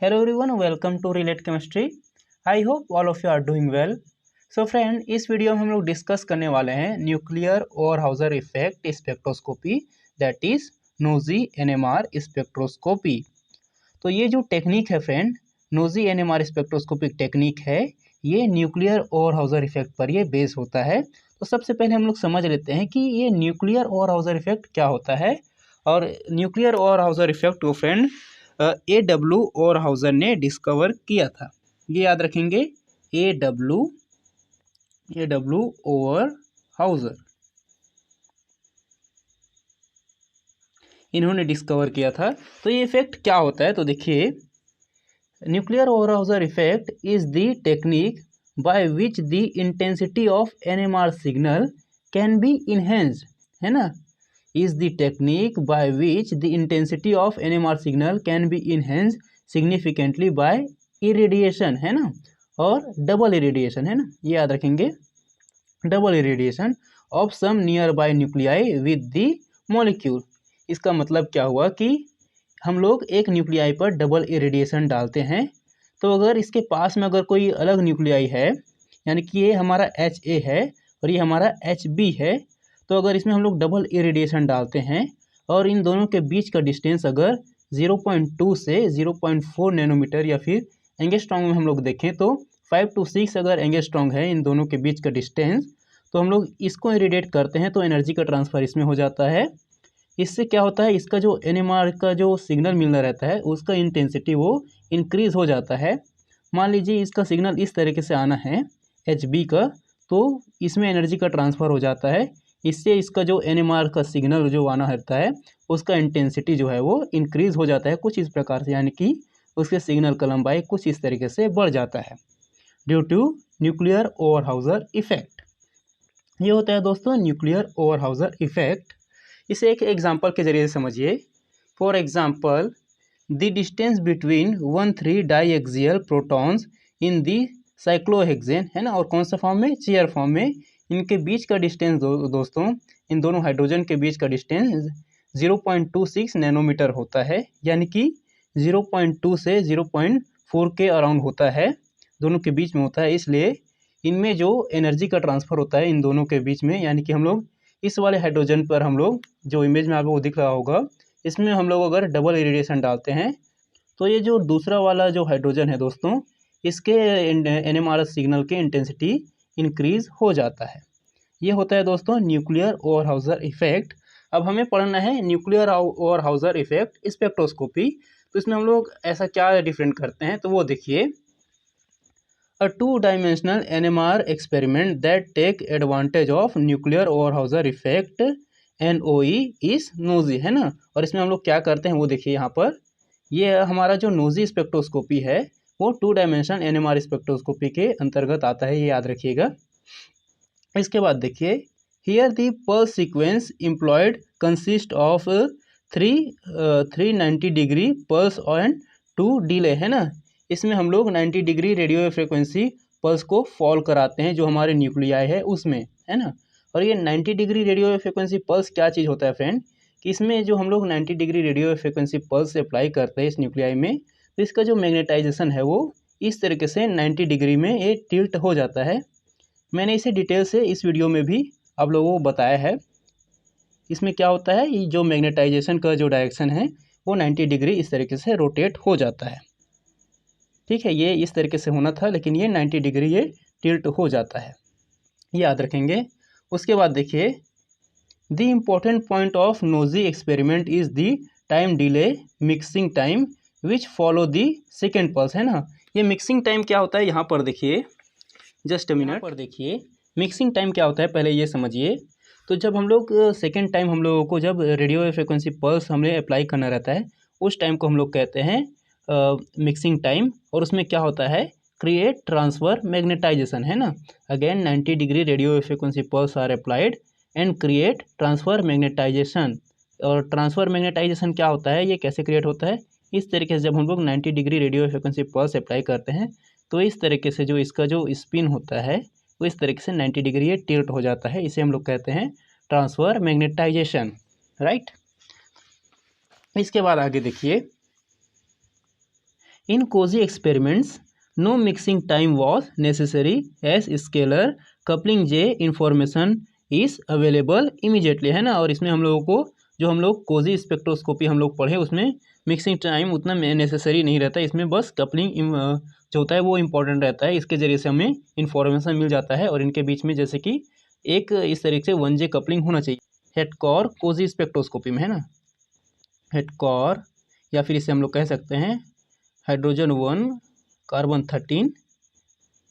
Hello everyone, welcome to Relate Chemistry. I hope all of you are doing well. So friend, इस video में हम लोग discuss करने वाले हैं nuclear Overhauser effect spectroscopy, that is NOESY NMR spectroscopy. तो ये जो टेक्निक है friend, NOESY NMR spectroscopic technique है, ये न्यूक्लियर ओवरहाउजर इफेक्ट पर ये बेस होता है। तो सबसे पहले हम लोग समझ लेते हैं कि ये न्यूक्लियर ओवरहाउजर इफेक्ट क्या होता है। और न्यूक्लियर ओवरहाउजर इफेक्ट को फ्रेंड A.W. ओवरहाउजर ने डिस्कवर किया था। ये याद रखेंगे, A.W. ओवरहाउजर इन्होंने डिस्कवर किया था। तो ये इफेक्ट क्या होता है, तो देखिए, nuclear Overhauser effect is the technique by which the intensity of NMR signal can be enhanced, है ना। is the technique by which the intensity of NMR signal can be enhanced significantly by irradiation, है ना, और double irradiation, है ना, ये याद रखेंगे, double irradiation of some near by nuclei with the molecule. इसका मतलब क्या हुआ कि हम लोग एक न्यूक्लियाई पर डबल इरेडिएशन डालते हैं, तो अगर इसके पास में अगर कोई अलग न्यूक्लियाई है, यानी कि ये हमारा HA है और ये हमारा HB है, तो अगर इसमें हम लोग डबल इरेडिएशन डालते हैं और इन दोनों के बीच का डिस्टेंस अगर 0.2 से 0.4 नैनोमीटर या फिर एंगस्ट्रॉन्ग में हम लोग देखें तो 5 to 6 अगर एंगस्ट्रॉन्ग है इन दोनों के बीच का डिस्टेंस, तो हम लोग इसको इरेडिएट करते हैं तो एनर्जी का ट्रांसफ़र इसमें हो जाता है। इससे क्या होता है, इसका जो NMR का जो सिग्नल मिलना रहता है उसका इंटेंसिटी वो इंक्रीज़ हो जाता है। मान लीजिए इसका सिग्नल इस तरीके से आना है HB का, तो इसमें एनर्जी का ट्रांसफ़र हो जाता है। इससे इसका जो NMR का सिग्नल जो आना रहता है उसका इंटेंसिटी जो है वो इंक्रीज़ हो जाता है कुछ इस प्रकार से, यानी कि उसके सिग्नल का लंबाई कुछ इस तरीके से बढ़ जाता है due to nuclear Overhauser effect. ये होता है दोस्तों न्यूक्लियर ओवरहाउजर इफेक्ट। इसे एक एग्जांपल के जरिए समझिए। For example, the distance between 1,3 diaxial protons in the cyclohexane, है ना, और कौन सा फॉर्म में, चेयर फॉर्म में, इनके बीच का डिस्टेंस दोस्तों, इन दोनों हाइड्रोजन के बीच का डिस्टेंस 0.26 नैनोमीटर होता है, यानी कि 0.2 से 0.4 के अराउंड होता है, दोनों के बीच में होता है। इसलिए इनमें जो एनर्जी का ट्रांसफ़र होता है इन दोनों के बीच में, यानी कि हम लोग इस वाले हाइड्रोजन पर हम लोग जो इमेज में आपको दिख रहा होगा, इसमें हम लोग अगर डबल इरेडिएशन डालते हैं तो ये जो दूसरा वाला जो हाइड्रोजन है दोस्तों, इसके NMR सिग्नल के इंटेंसिटी इंक्रीज़ हो जाता है। ये होता है दोस्तों न्यूक्लियर ओवरहाउजर इफेक्ट। अब हमें पढ़ना है न्यूक्लियर ओवरहाउजर इफेक्ट स्पेक्ट्रोस्कोपी। तो इसमें हम लोग ऐसा क्या डिफरेंट करते हैं, तो वो देखिए, A two-dimensional NMR experiment that take advantage of nuclear overhauser effect NOE is NOESY, है ना। और इसमें हम लोग क्या करते हैं वो देखिए, यहाँ पर ये हमारा जो नोजी स्पेक्ट्रोस्कोपी है वो 2 डायमेंशन NMR स्पेक्ट्रोस्कोपी के अंतर्गत आता है, ये याद रखिएगा। इसके बाद देखिए, here the pulse sequence employed consist of 390 degree pulse and 2 delay, है ना। इसमें हम लोग 90 डिग्री रेडियो फ्रिक्वेंसी पल्स को फॉल कराते हैं जो हमारे न्यूक्लियाई है उसमें, है ना। और ये 90 डिग्री रेडियो फ्रिक्वेंसी पल्स क्या चीज़ होता है फ्रेंड, कि इसमें जो हम लोग 90 degree radio frequency pulse apply करते हैं इस न्यूक्लियाई में, तो इसका जो मैग्नेटाइजेशन है वो इस तरीके से 90 डिग्री में ये टिल्ट हो जाता है। मैंने इसे डिटेल से इस वीडियो में भी आप लोगों को बताया है। इसमें क्या होता है, ये जो मैग्नेटाइजेशन का जो डायरेक्शन है वो 90 डिग्री इस तरीके से रोटेट हो जाता है। ठीक है, ये इस तरीके से होना था लेकिन ये 90 डिग्री ये टिल्ट हो जाता है, याद रखेंगे। उसके बाद देखिए, the important point of nosy experiment is the time delay mixing time which follow the second pulse, है ना। ये मिक्सिंग टाइम क्या होता है, यहाँ पर देखिए, जस्ट अ मिनट पर देखिए, मिक्सिंग टाइम क्या होता है पहले ये समझिए। तो जब हम लोग सेकेंड टाइम हम लोगों को जब रेडियो फ्रिक्वेंसी पल्स हमें अप्लाई करना रहता है उस टाइम को हम लोग कहते हैं मिक्सिंग टाइम। और उसमें क्या होता है, क्रिएट ट्रांसफ़र मैग्नेटाइजेशन, है ना। Again 90 degree radio frequency pulse are applied and create transfer magnetization. और ट्रांसफ़र मैग्नेटाइजेशन क्या होता है, ये कैसे क्रिएट होता है, इस तरीके से जब हम लोग 90 degree radio frequency pulse apply करते हैं तो इस तरीके से जो इसका जो स्पिन होता है वो इस तरीके से 90 डिग्री ये टिल्ट हो जाता है, इसे हम लोग कहते हैं ट्रांसफ़र मैग्नेटाइजेशन, राइट। इसके बाद आगे देखिए, in COSY experiments no mixing time was necessary as scalar coupling J information is available immediately, है ना। और इसमें हम लोगों को जो हम लोग कोजी स्पेक्ट्रोस्कोपी हम लोग पढ़े उसमें मिक्सिंग टाइम उतना नेसेसरी नहीं रहता, इसमें बस कपलिंग जो होता है वो इम्पोर्टेंट रहता है। इसके ज़रिए से हमें इन्फॉर्मेशन मिल जाता है और इनके बीच में जैसे कि एक इस तरीके से 1J कपलिंग होना चाहिए हेडकॉर कोजी स्पेक्ट्रोस्कोपी में, है ना। हेडकॉर या फिर इसे हम लोग कह सकते हैं हाइड्रोजन 1 कार्बन 13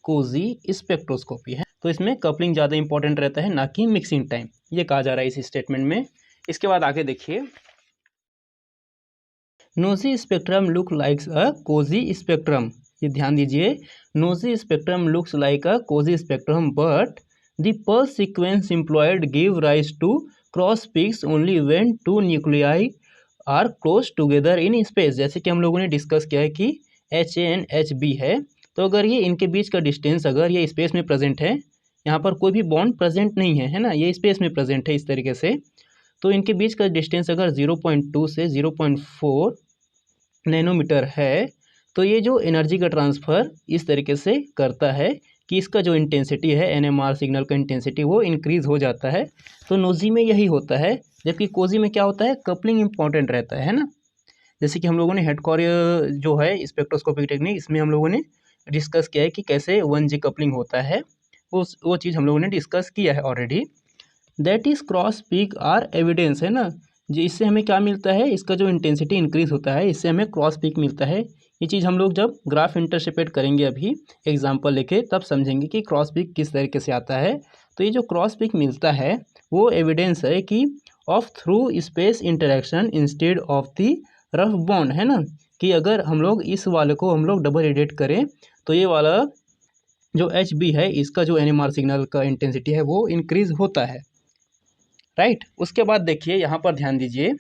कोजी स्पेक्ट्रोस्कोपी है। तो इसमें कपलिंग ज़्यादा इंपॉर्टेंट रहता है ना कि मिक्सिंग टाइम, ये कहा जा रहा है इस स्टेटमेंट में। इसके बाद आगे देखिए, NOESY spectrum look likes a COSY spectrum, ये ध्यान दीजिए, NOESY spectrum looks like a COSY spectrum but the pulse sequence employed give rise to cross peaks only when two nuclei are close together in space. जैसे कि हम लोगों ने discuss किया है कि HAN HB है, तो अगर ये इनके बीच का डिस्टेंस अगर ये स्पेस में प्रेजेंट है, यहाँ पर कोई भी बॉन्ड प्रेजेंट नहीं है, है ना, ये स्पेस में प्रेजेंट है इस तरीके से, तो इनके बीच का डिस्टेंस अगर 0.2 से 0.4 नैनोमीटर है, तो ये जो एनर्जी का ट्रांसफ़र इस तरीके से करता है कि इसका जो इंटेंसिटी है NMR सिग्नल का इंटेंसिटी वो इंक्रीज़ हो जाता है। तो नोजी में यही होता है, जबकि कोजी में क्या होता है, कपलिंग इंपॉर्टेंट रहता है ना। जैसे कि हम लोगों ने हेडकॉर जो है स्पेक्ट्रोस्कोपिक टेक्निक, इसमें हम लोगों ने डिस्कस किया है कि कैसे 1J कपलिंग होता है, वो चीज़ हम लोगों ने डिस्कस किया है already. That is cross peak are evidence, है ना, जो इससे हमें क्या मिलता है, इसका जो इंटेंसिटी इंक्रीज होता है इससे हमें क्रॉस पीक मिलता है। ये चीज़ हम लोग जब ग्राफ इंटरसेप्ट करेंगे अभी एग्जांपल लेके तब समझेंगे कि क्रॉस पीक किस तरीके से आता है। तो ये जो क्रॉस पीक मिलता है वो एविडेंस है कि of through space interaction instead of the rough bond, है ना, कि अगर हम लोग इस वाले को हम लोग डबल एडिट करें तो ये वाला जो HB है इसका जो NMR सिग्नल का इंटेंसिटी है वो इंक्रीज होता है, राइट। उसके बाद देखिए यहाँ पर ध्यान दीजिए,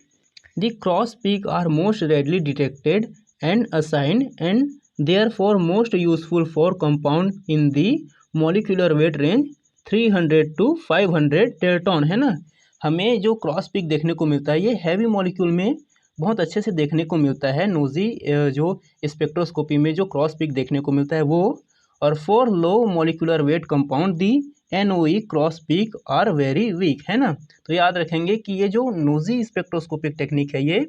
the cross peak are most readily detected and assigned and therefore most useful for compound in the molecular weight range 300 to 500 dalton, है ना। हमें जो क्रॉस पीक देखने को मिलता है ये हैवी मॉलिक्यूल में बहुत अच्छे से देखने को मिलता है, नोजी जो स्पेक्ट्रोस्कोपी में जो क्रॉस पीक देखने को मिलता है वो। और for low molecular weight compound the NOE cross peak are very weak, है ना। तो याद रखेंगे कि ये जो नोजी स्पेक्ट्रोस्कोपिक टेक्निक है ये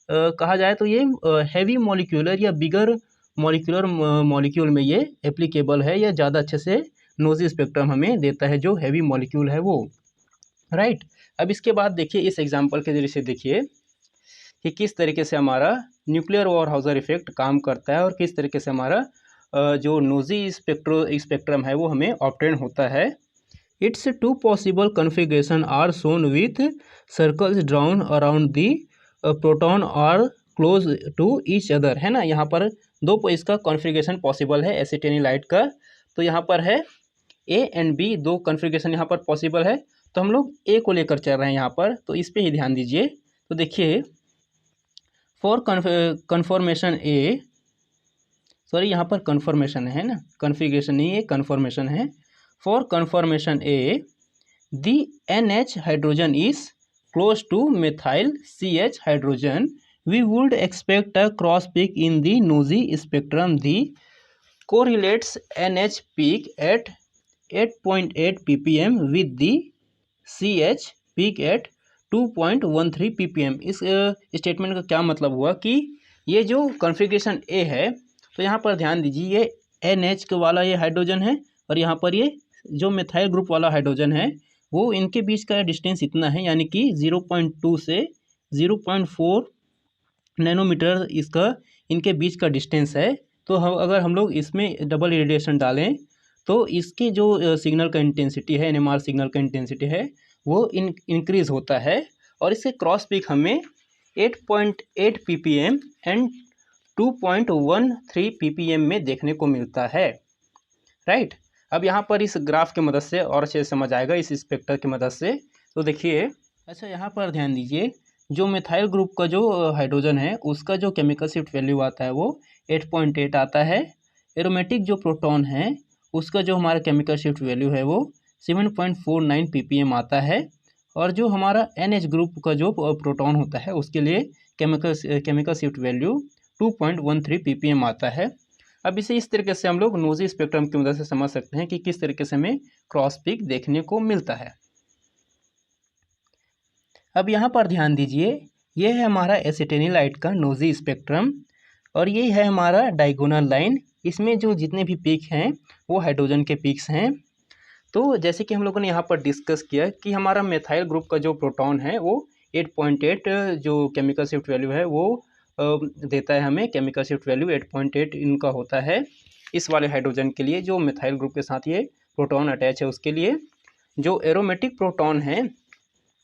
कहा जाए तो ये हैवी मॉलिक्यूलर या बिगर मॉलिक्यूलर मॉलिक्यूल में ये एप्लीकेबल है, या ज़्यादा अच्छे से नोजी स्पेक्ट्रम हमें देता है जो हैवी मॉलिक्यूल है वो, राइट। अब इसके बाद देखिए इस एग्जांपल के जरिए से देखिए कि किस तरीके से हमारा न्यूक्लियर वॉरहाउज़र इफेक्ट काम करता है और किस तरीके से हमारा जो नोजी स्पेक्ट्रम है वो हमें ऑब्टेन होता है। It's two possible configuration are shown with circles drawn around the proton are close to each other, है ना। यहाँ पर दो इसका कॉन्फ़िगरेशन पॉसिबल है एसिटेनिलाइट का, तो यहाँ पर है A एंड B, दो कॉन्फ़िगरेशन यहाँ पर पॉसिबल है। तो हम लोग A को लेकर चल रहे हैं यहाँ पर, तो इस पर ही ध्यान दीजिए। तो देखिए फॉर कन्फॉर्मेशन A, सॉरी यहाँ पर कन्फर्मेशन है ना, कॉन्फ़िगरेशन नहीं है, कन्फर्मेशन है। फॉर conformation A the NH hydrogen is close to methyl CH hydrogen, we would expect a cross peak in the nosy spectrum. The correlates NH peak at 8.8 ppm with the CH peak at 2.13 ppm। इस statement का क्या मतलब हुआ कि ये जो configuration A है, तो यहाँ पर ध्यान दीजिए ये NH के वाला ये हाइड्रोजन है और यहाँ पर ये जो मिथाइल ग्रुप वाला हाइड्रोजन है वो इनके बीच का डिस्टेंस इतना है, यानी कि 0.2 से 0.4 नैनोमीटर इसका इनके बीच का डिस्टेंस है। तो अगर हम लोग इसमें डबल रेडिएशन डालें तो इसके जो सिग्नल का इंटेंसिटी है, NMR सिग्नल का इंटेंसिटी है वो इंक्रीज़ होता है और इसके क्रॉस पीक हमें 8.8 ppm एंड 2.13 ppm में देखने को मिलता है, राइट। अब यहाँ पर इस ग्राफ की मदद से और अच्छे से समझ आएगा इस स्पेक्टर की मदद से। तो देखिए, अच्छा यहाँ पर ध्यान दीजिए, जो मिथाइल ग्रुप का जो हाइड्रोजन है उसका जो केमिकल शिफ्ट वैल्यू आता है वो 8.8 आता है। एरोमेटिक जो प्रोटॉन है उसका जो हमारा केमिकल शिफ्ट वैल्यू है वो 7.49 ppm आता है। और जो हमारा NH ग्रुप का जो प्रोटॉन होता है उसके लिए केमिकल शिफ्ट वैल्यू 2.13 ppm आता है। अब इसे इस तरीके से हम लोग नोजी स्पेक्ट्रम की मदद से समझ सकते हैं कि किस तरीके से हमें क्रॉस पीक देखने को मिलता है। अब यहाँ पर ध्यान दीजिए, ये है हमारा एसिटेनिलाइट का नोजी स्पेक्ट्रम और ये है हमारा डायगोनल लाइन। इसमें जो जितने भी पीक हैं वो हाइड्रोजन के पीक्स हैं। तो जैसे कि हम लोगों ने यहाँ पर डिस्कस किया कि हमारा मेथाइल ग्रुप का जो प्रोटॉन है वो 8.8 जो केमिकल शिफ्ट वैल्यू है वो देता है हमें। केमिकल शिफ्ट वैल्यू 8.8 इनका होता है इस वाले हाइड्रोजन के लिए जो मेथाइल ग्रुप के साथ ये प्रोटॉन अटैच है उसके लिए। जो एरोमेटिक प्रोटॉन है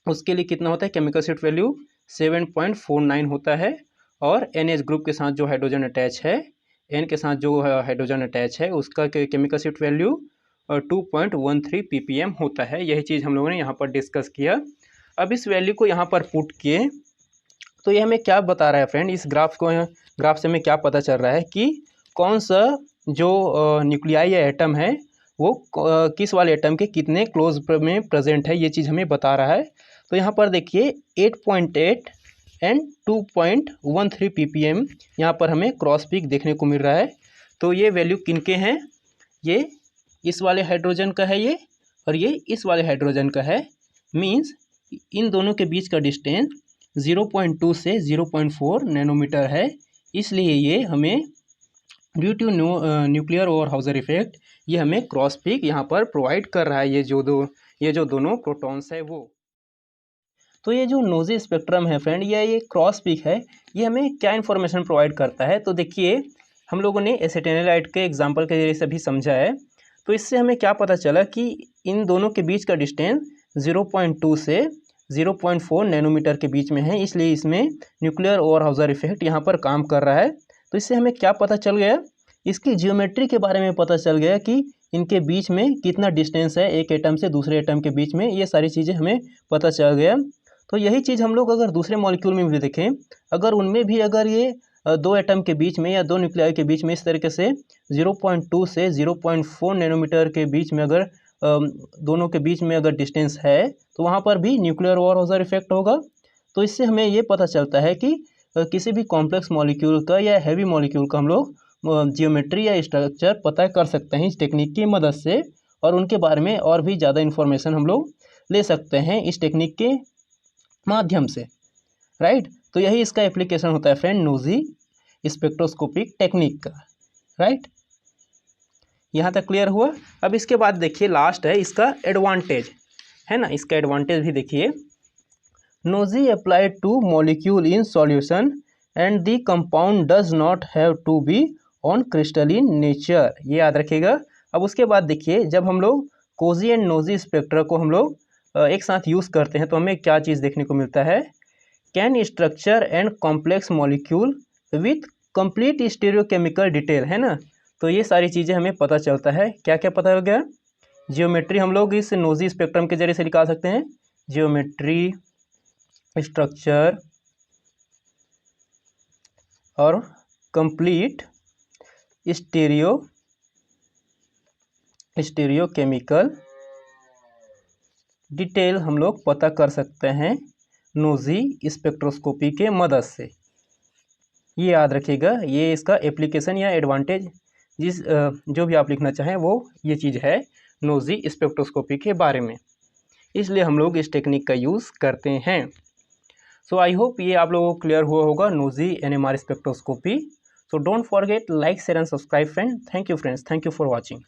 उसके लिए कितना होता है केमिकल शिफ्ट वैल्यू 7.49 होता है। और NH ग्रुप के साथ जो हाइड्रोजन अटैच है, N के साथ जो हाइड्रोजन अटैच है उसका केमिकल शिफ्ट वैल्यू 2.13 ppm होता है। यही चीज़ हम लोगों ने यहाँ पर डिस्कस किया। अब इस वैल्यू को यहाँ पर पुट किए तो ये हमें क्या बता रहा है फ्रेंड, इस ग्राफ से हमें क्या पता चल रहा है कि कौन सा जो न्यूक्लियाई या एटम है वो किस वाले एटम के कितने क्लोज में प्रेजेंट है, ये चीज़ हमें बता रहा है। तो यहाँ पर देखिए 8.8 एंड 2.13 ppm यहाँ पर हमें क्रॉस पीक देखने को मिल रहा है। तो ये वैल्यू किनके हैं, ये इस वाले हाइड्रोजन का है ये, और ये इस वाले हाइड्रोजन का है। मींस इन दोनों के बीच का डिस्टेंस 0.2 से 0.4 नैनोमीटर है। इसलिए ये हमें due to nuclear Overhauser effect ये हमें क्रॉस पीक यहाँ पर प्रोवाइड कर रहा है, ये जो दोनों प्रोटॉन्स है वो। तो ये जो नोजी स्पेक्ट्रम है फ्रेंड, ये क्रॉस पीक है, ये हमें क्या इन्फॉर्मेशन प्रोवाइड करता है। तो देखिए हम लोगों ने एसिटेनिलाइट के एग्जांपल के जरिए से भी समझा है। तो इससे हमें क्या पता चला कि इन दोनों के बीच का डिस्टेंस 0.2 से 0.4 नैनोमीटर के बीच में है। इसलिए इसमें न्यूक्लियर ओवरहाउजर इफेक्ट यहाँ पर काम कर रहा है। तो इससे हमें क्या पता चल गया, इसकी जियोमेट्री के बारे में पता चल गया कि इनके बीच में कितना डिस्टेंस है एक एटम से दूसरे एटम के बीच में, ये सारी चीज़ें हमें पता चल गया। तो यही चीज़ हम लोग अगर दूसरे मॉलिक्यूल में भी देखें, अगर उनमें भी अगर ये दो एटम के बीच में या दो न्यूक्लियाई के बीच में इस तरीके से 0.2 से 0.4 नैनोमीटर के बीच में अगर दोनों के बीच में अगर डिस्टेंस है तो वहाँ पर भी न्यूक्लियर ओवरहाउजर इफेक्ट होगा। तो इससे हमें ये पता चलता है कि किसी भी कॉम्प्लेक्स मॉलिक्यूल का या हैवी मॉलिक्यूल का हम लोग जियोमेट्री या स्ट्रक्चर पता कर सकते हैं इस टेक्निक की मदद से, और उनके बारे में और भी ज़्यादा इन्फॉर्मेशन हम लोग ले सकते हैं इस टेक्निक के माध्यम से, राइट। तो यही इसका एप्लीकेशन होता है फ्रेंड नोजी स्पेक्ट्रोस्कोपिक टेक्निक का, राइट। यहाँ तक क्लियर हुआ। अब इसके बाद देखिए लास्ट है इसका एडवांटेज, है ना। इसका एडवांटेज भी देखिए, NOESY applied to molecule in solution and the compound does not have to be on crystalline nature, ये याद रखिएगा। अब उसके बाद देखिए जब हम लोग कोजी एंड नोजी स्पेक्ट्रा को हम लोग एक साथ यूज़ करते हैं तो हमें क्या चीज़ देखने को मिलता है, can structure and complex molecule with complete stereochemical detail, है ना। तो ये सारी चीज़ें हमें पता चलता है। क्या क्या पता लग गया, जियोमेट्री हम लोग इस नोजी स्पेक्ट्रम के जरिए से निकाल सकते हैं, जियोमेट्री, स्ट्रक्चर और कंप्लीट स्टीरियोकेमिकल डिटेल हम लोग पता कर सकते हैं नोजी स्पेक्ट्रोस्कोपी के मदद से। ये याद रखिएगा, ये इसका एप्लीकेशन या एडवांटेज जो भी आप लिखना चाहें वो ये चीज़ है नोजी स्पेक्ट्रोस्कोपी के बारे में। इसलिए हम लोग इस टेक्निक का यूज़ करते हैं। सो आई होप ये आप लोगों को क्लियर हुआ होगा nosy NMR spectroscopy. So don't forget like share and subscribe friend. Thank you friends, thank you for watching.